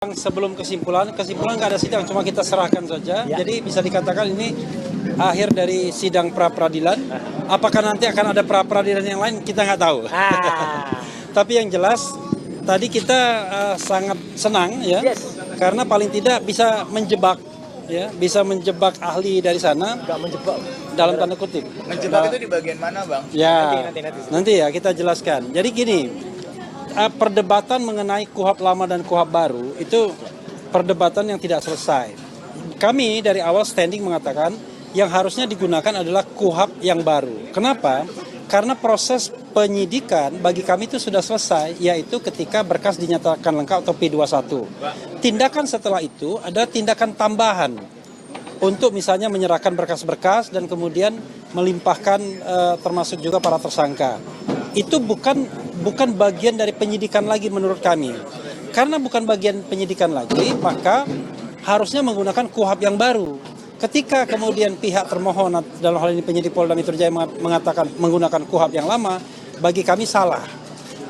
Sebelum kesimpulan nggak ada sidang, cuma kita serahkan saja. Ya. Jadi bisa dikatakan ini akhir dari sidang pra-peradilan. Apakah nanti akan ada pra-peradilan yang lain, kita nggak tahu. Tapi yang jelas, tadi kita sangat senang ya, karena paling tidak bisa menjebak, ya, bisa menjebak ahli dari sana. Nggak menjebak. Dalam tanda kutip. Menjebak itu di bagian mana, Bang? Ya, nanti ya kita jelaskan. Jadi gini. Perdebatan mengenai KUHP lama dan KUHP baru itu perdebatan yang tidak selesai. Kami dari awal standing mengatakan yang harusnya digunakan adalah KUHP yang baru. Kenapa? Karena proses penyidikan bagi kami itu sudah selesai, yaitu ketika berkas dinyatakan lengkap atau P21. Tindakan setelah itu adalah tindakan tambahan untuk misalnya menyerahkan berkas-berkas dan kemudian melimpahkan termasuk juga para tersangka. Itu bukan bagian dari penyidikan lagi menurut kami. Karena bukan bagian penyidikan lagi, maka harusnya menggunakan KUHP yang baru. Ketika kemudian pihak termohon, dalam hal ini penyidik Polda Metro Jaya mengatakan menggunakan KUHP yang lama, bagi kami salah.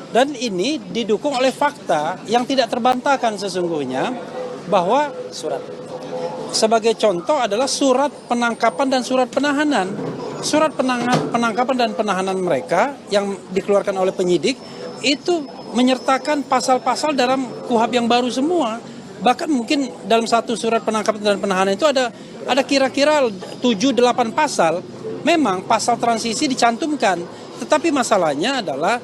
Dan ini didukung oleh fakta yang tidak terbantahkan sesungguhnya, bahwa sebagai contoh adalah surat penangkapan dan surat penahanan. Surat penangkapan dan penahanan mereka yang dikeluarkan oleh penyidik itu menyertakan pasal-pasal dalam KUHP yang baru semua. Bahkan mungkin dalam satu surat penangkapan dan penahanan itu ada kira-kira 7-8 pasal. Memang pasal transisi dicantumkan, tetapi masalahnya adalah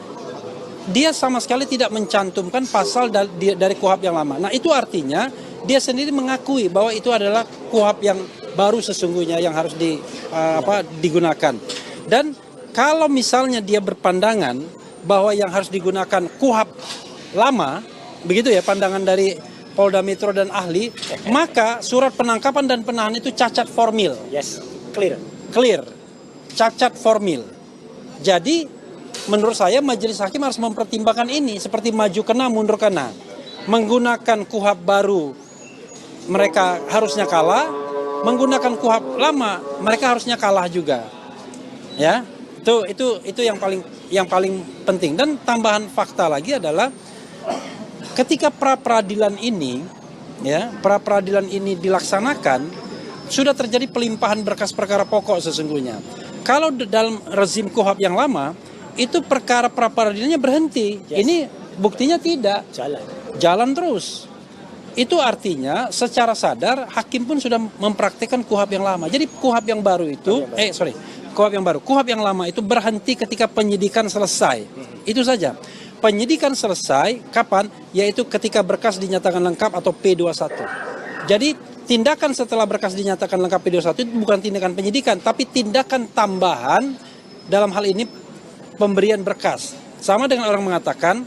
dia sama sekali tidak mencantumkan pasal dari KUHP yang lama. Nah, itu artinya dia sendiri mengakui bahwa itu adalah KUHP yang baru sesungguhnya yang harus digunakan. Dan kalau misalnya dia berpandangan bahwa yang harus digunakan KUHP lama, begitu ya pandangan dari Polda Metro dan ahli, maka surat penangkapan dan penahanan itu cacat formil. Yes, clear. Cacat formil. Jadi menurut saya majelis hakim harus mempertimbangkan ini seperti maju kena mundur kena. Menggunakan KUHP baru mereka harusnya kalah, menggunakan KUHP lama mereka harusnya kalah juga. Ya, itu yang paling penting. Dan tambahan fakta lagi adalah ketika pra-peradilan ini dilaksanakan, sudah terjadi pelimpahan berkas perkara pokok sesungguhnya. Kalau dalam rezim KUHP yang lama, itu perkara pra-peradilannya berhenti. Yes. Ini buktinya tidak. Jalan terus. Itu artinya secara sadar hakim pun sudah mempraktikkan KUHP yang lama. Jadi KUHP yang baru itu, KUHP yang lama itu berhenti ketika penyidikan selesai. Itu saja. Penyidikan selesai kapan? Yaitu ketika berkas dinyatakan lengkap atau P21. Jadi tindakan setelah berkas dinyatakan lengkap P21 itu bukan tindakan penyidikan, tapi tindakan tambahan dalam hal ini pemberian berkas. Sama dengan orang mengatakan,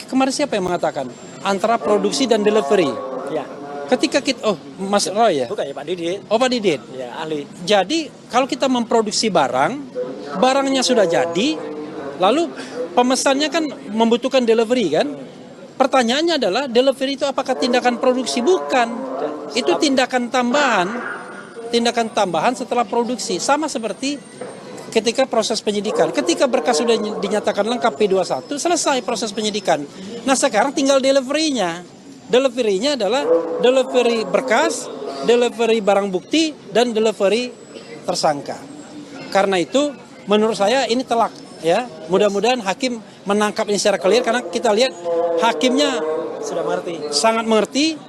kemarin siapa yang mengatakan? Antara produksi dan delivery. Ya. Ketika kita, Mas Roy ya? Bukan ya Pak Didit. Oh Pak Didit. Ya, ahli. Jadi kalau kita memproduksi barangnya sudah jadi, lalu pemesannya kan membutuhkan delivery kan? Pertanyaannya adalah delivery itu apakah tindakan produksi? Bukan. Itu tindakan tambahan setelah produksi. Sama seperti ketika proses penyidikan. Ketika berkas sudah dinyatakan lengkap P21, selesai proses penyidikan. Nah sekarang tinggal delivery-nya. Delivery-nya adalah delivery berkas, delivery barang bukti, dan delivery tersangka. Karena itu menurut saya ini telak. Ya, mudah-mudahan hakim menangkap ini secara clear, karena kita lihat hakimnya sudah sangat mengerti,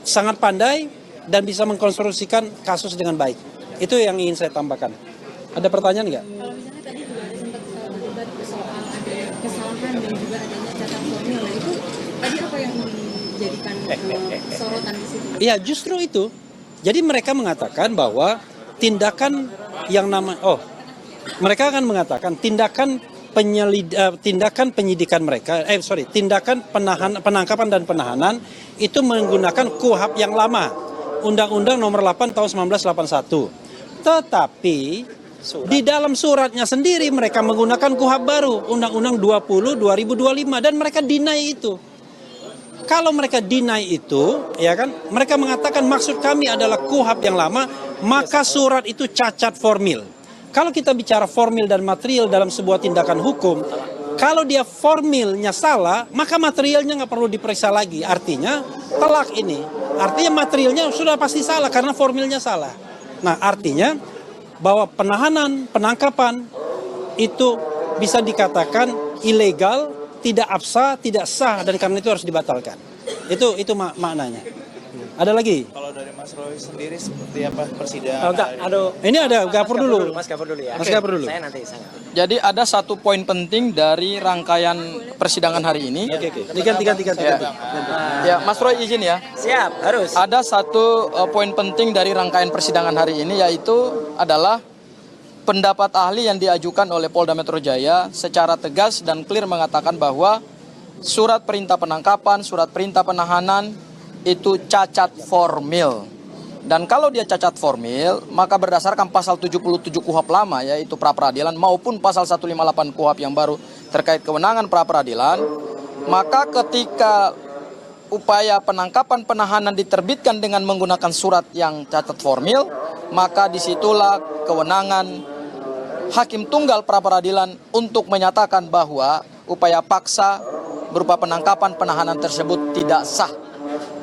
sangat pandai, dan bisa mengkonstruksikan kasus dengan baik. Itu yang ingin saya tambahkan. Ada pertanyaan nggak? Kalau misalnya tadi juga sempat berdebat soal ada kesalahan dan juga adanya cacat formil, itu tadi apa yang dijadikan sorotan di situ? Iya, justru itu. Jadi mereka mengatakan bahwa tindakan yang mereka akan mengatakan tindakan penyidikan mereka, tindakan penangkapan dan penahanan itu menggunakan KUHP yang lama, Undang-Undang Nomor 8 Tahun 1981. Tetapi di dalam suratnya sendiri mereka menggunakan KUHP baru, Undang-Undang 20/2025, dan mereka deny itu. Kalau mereka deny itu, ya kan, mereka mengatakan maksud kami adalah KUHP yang lama, maka surat itu cacat formil. Kalau kita bicara formil dan material dalam sebuah tindakan hukum, Kalau dia formilnya salah, maka materialnya nggak perlu diperiksa lagi. Artinya telak ini. Artinya materialnya sudah pasti salah karena formilnya salah. Nah, artinya bahwa penahanan, penangkapan itu bisa dikatakan ilegal, tidak absah, tidak sah, dan karena itu harus dibatalkan. Itu maknanya. Ada lagi? Kalau dari Mas Roy sendiri seperti apa persidangan? Ini ada Gafur dulu. Mas Gafur dulu ya. Mas Gafur dulu. Saya nanti. Jadi ada satu poin penting dari rangkaian persidangan hari ini. Tiga. Ya, Mas Roy izin ya. Siap, harus. Ada satu poin penting dari rangkaian persidangan hari ini, yaitu adalah pendapat ahli yang diajukan oleh Polda Metro Jaya secara tegas dan clear mengatakan bahwa surat perintah penangkapan, surat perintah penahanan itu cacat formil. Dan kalau dia cacat formil, maka berdasarkan pasal 77 KUHP lama, yaitu pra-peradilan, maupun pasal 158 KUHP yang baru terkait kewenangan pra-peradilan, maka ketika upaya penangkapan penahanan diterbitkan dengan menggunakan surat yang cacat formil, maka disitulah kewenangan hakim tunggal pra-peradilan untuk menyatakan bahwa upaya paksa berupa penangkapan penahanan tersebut tidak sah.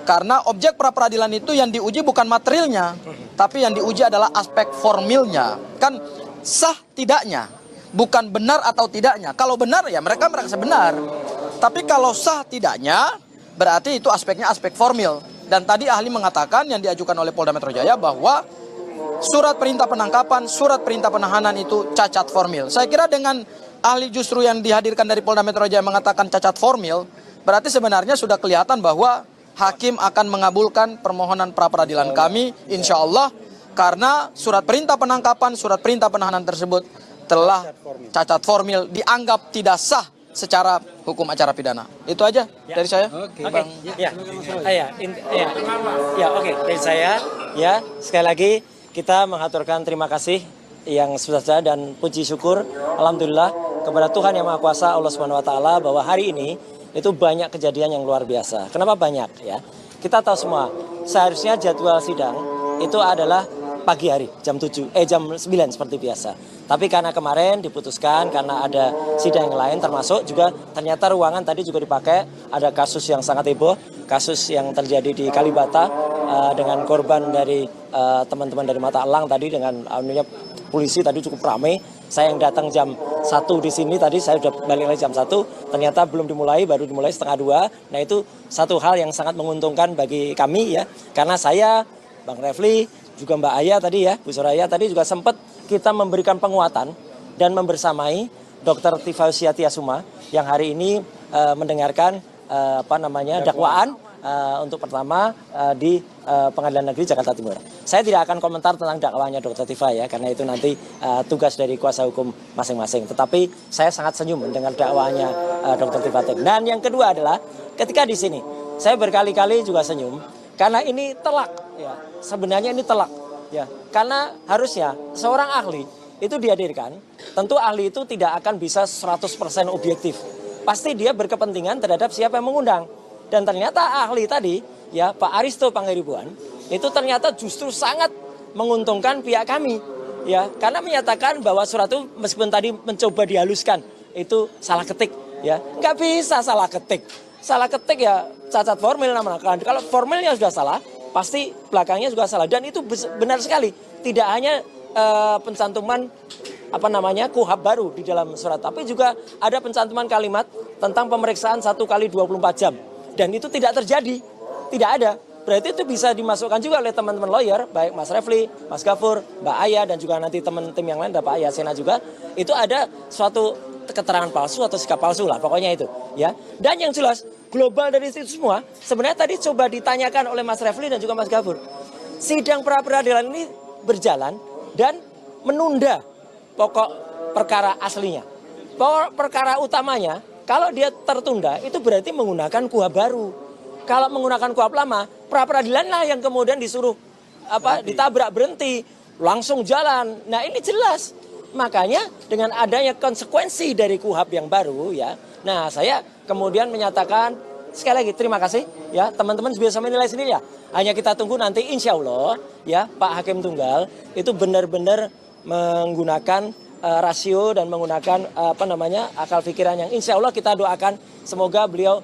Karena objek pra-peradilan itu yang diuji bukan materialnya, tapi yang diuji adalah aspek formilnya. Kan sah tidaknya, bukan benar atau tidaknya. Kalau benar ya mereka merasa benar. Tapi kalau sah tidaknya, berarti itu aspeknya aspek formil. Dan tadi ahli mengatakan yang diajukan oleh Polda Metro Jaya bahwa surat perintah penangkapan, surat perintah penahanan itu cacat formil. Saya kira dengan ahli justru yang dihadirkan dari Polda Metro Jaya mengatakan cacat formil, berarti sebenarnya sudah kelihatan bahwa hakim akan mengabulkan permohonan pra-peradilan kami, insya Allah, karena surat perintah penangkapan, surat perintah penahanan tersebut telah cacat formil, dianggap tidak sah secara hukum acara pidana. Itu aja dari saya. Oke. Oke. Dari saya, ya sekali lagi kita mengaturkan terima kasih yang sudah dan puji syukur, alhamdulillah kepada Tuhan Yang Maha Kuasa Allah Subhanahu Wa Taala bahwa hari ini itu banyak kejadian yang luar biasa. Kenapa banyak ya? Kita tahu semua, seharusnya jadwal sidang itu adalah pagi hari, jam 9 seperti biasa. Tapi karena kemarin diputuskan, karena ada sidang yang lain termasuk juga ternyata ruangan tadi juga dipakai, ada kasus yang sangat heboh, kasus yang terjadi di Kalibata dengan korban dari teman-teman dari Mata Elang tadi dengan polisi tadi cukup ramai. Saya yang datang jam 1 di sini tadi, saya sudah balik lagi jam 1, ternyata belum dimulai, baru dimulai setengah 2. Nah itu satu hal yang sangat menguntungkan bagi kami ya, karena saya, Bang Refli, juga Mbak Aya tadi ya, Bu Soraya tadi juga sempat kita memberikan penguatan dan membersamai Dr. Tifausia Tiasuma yang hari ini mendengarkan dakwaan untuk pertama di Pengadilan Negeri Jakarta Timur. Saya tidak akan komentar tentang dakwaannya Dr. Tifa ya, karena itu nanti tugas dari kuasa hukum masing-masing. Tetapi saya sangat senyum mendengar dakwaannya Dr. Tifa. Dan yang kedua adalah ketika di sini saya berkali-kali juga senyum karena ini telak ya. Sebenarnya ini telak ya. Karena harusnya seorang ahli itu dihadirkan, tentu ahli itu tidak akan bisa 100% objektif. Pasti dia berkepentingan terhadap siapa yang mengundang. Dan ternyata ahli tadi, ya Pak Aristo Pangaribuan, itu ternyata justru sangat menguntungkan pihak kami. Ya, karena menyatakan bahwa surat itu meskipun tadi mencoba dihaluskan, itu salah ketik. Ya, nggak bisa salah ketik. Salah ketik ya cacat formil namanya. Kalau formilnya sudah salah, pasti belakangnya juga salah. Dan itu benar sekali. Tidak hanya pencantuman KUHP baru di dalam surat, tapi juga ada pencantuman kalimat tentang pemeriksaan 1 kali 24 jam. Dan itu tidak terjadi, tidak ada. Berarti itu bisa dimasukkan juga oleh teman-teman lawyer, baik Mas Refli, Mas Gafur, Mbak Aya, dan juga nanti teman tim yang lain, ada Pak Yasena juga. Itu ada suatu keterangan palsu atau sikap palsu lah, pokoknya itu. Ya. Dan yang jelas, global dari itu semua, sebenarnya tadi coba ditanyakan oleh Mas Refli dan juga Mas Gafur. Sidang pra-peradilan ini berjalan dan menunda pokok perkara aslinya. Pokok perkara utamanya, kalau dia tertunda, itu berarti menggunakan KUHP baru. Kalau menggunakan KUHP lama, pra-peradilan lah yang kemudian disuruh ditabrak berhenti, langsung jalan. Nah ini jelas. Makanya dengan adanya konsekuensi dari KUHP yang baru ya. Nah saya kemudian menyatakan, sekali lagi terima kasih ya, teman-teman bisa menilai sendiri ya. Hanya kita tunggu nanti insya Allah ya Pak Hakim Tunggal itu benar-benar menggunakan rasio dan menggunakan akal pikiran yang insya Allah kita doakan semoga beliau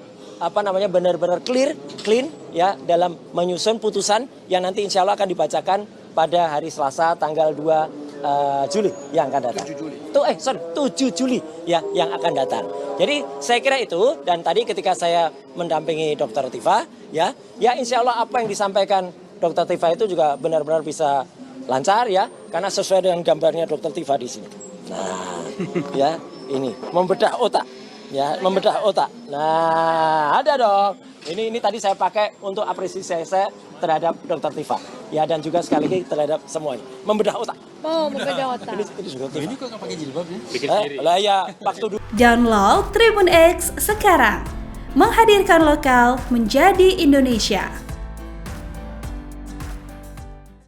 benar-benar clean ya dalam menyusun putusan yang nanti insya Allah akan dibacakan pada hari Selasa tanggal 2 Juli yang akan datang. 7 Juli ya yang akan datang. Jadi saya kira itu, dan tadi ketika saya mendampingi Dr. Tifa ya insya Allah apa yang disampaikan Dr. Tifa itu juga benar-benar bisa lancar ya, karena sesuai dengan gambarnya Dr. Tifa di sini. Nah, ya ini membedah otak. Ya, membedah otak. Nah, ada dong. Ini tadi saya pakai untuk apresiasi saya terhadap Dr. Tifa. Ya, dan juga sekali lagi terhadap semuanya. Membedah otak. Oh, membedah otak. Ini juga Tifa. Ini kok nggak pakai jilbab ya? Lah ya, waktu dulu. Download Tribun X sekarang. Menghadirkan lokal menjadi Indonesia.